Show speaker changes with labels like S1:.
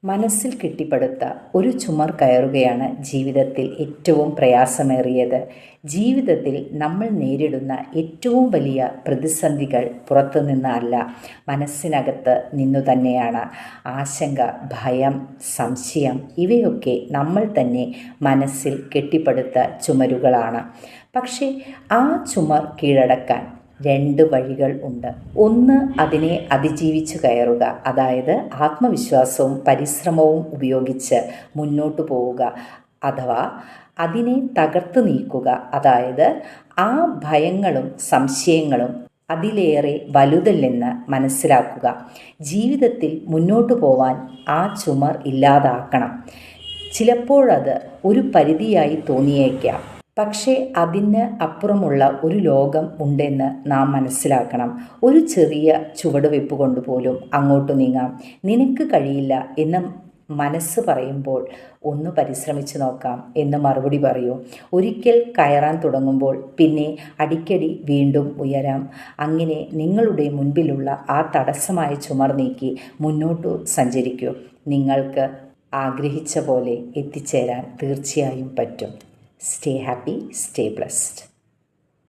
S1: മനസ്സിൽ കെട്ടിപ്പടുത്ത ഒരു ചുമർ കയറുകയാണ് ജീവിതത്തിൽ ഏറ്റവും പ്രയാസമേറിയത്. ജീവിതത്തിൽ നമ്മൾ നേരിടുന്ന ഏറ്റവും വലിയ പ്രതിസന്ധികൾ പുറത്തുനിന്ന് അല്ല, മനസ്സിനകത്ത് നിന്നു തന്നെയാണ്. ആശങ്ക, ഭയം, സംശയം ഇവയൊക്കെ നമ്മൾ തന്നെ മനസ്സിൽ കെട്ടിപ്പടുത്ത ചുമരുകളാണ്. പക്ഷേ ആ ചുമർ കീഴടക്കാൻ രണ്ട് വഴികൾ ഉണ്ട്. ഒന്ന്, അതിനെ അതിജീവിച്ച് കയറുക, അതായത് ആത്മവിശ്വാസവും പരിശ്രമവും ഉപയോഗിച്ച് മുന്നോട്ട് പോവുക. അഥവാ അതിനെ തകർത്ത് നീക്കുക, അതായത് ആ ഭയങ്ങളും സംശയങ്ങളും അതിലേറെ വലുതല്ലെന്ന് മനസ്സിലാക്കുക. ജീവിതത്തിൽ മുന്നോട്ട് പോവാൻ ആ ചുമർ ഇല്ലാതാക്കണം. ചിലപ്പോഴത് ഒരു പരിധിയായി തോന്നിയേക്കാം, പക്ഷേ അതിന് അപ്പുറമുള്ള ഒരു ലോകം ഉണ്ടെന്ന് നാം മനസ്സിലാക്കണം. ഒരു ചെറിയ ചുവടുവെപ്പ് കൊണ്ട് പോലും അങ്ങോട്ട് നീങ്ങാം. നിനക്ക് കഴിയില്ല എന്ന് മനസ്സ് പറയുമ്പോൾ ഒന്ന് പരിശ്രമിച്ച് നോക്കാം എന്ന് മറുപടി പറയൂ. ഒരിക്കൽ കയറാൻ തുടങ്ങുമ്പോൾ പിന്നെ അടിക്കടി വീണ്ടും ഉയരാം. അങ്ങനെ നിങ്ങളുടെ മുൻപിലുള്ള ആ തടസ്സമായ ചുമർ നീക്കി മുന്നോട്ട് സഞ്ചരിക്കൂ. നിങ്ങൾക്ക് ആഗ്രഹിച്ച പോലെ എത്തിച്ചേരാൻ തീർച്ചയായും പറ്റും. Stay happy, stay blessed.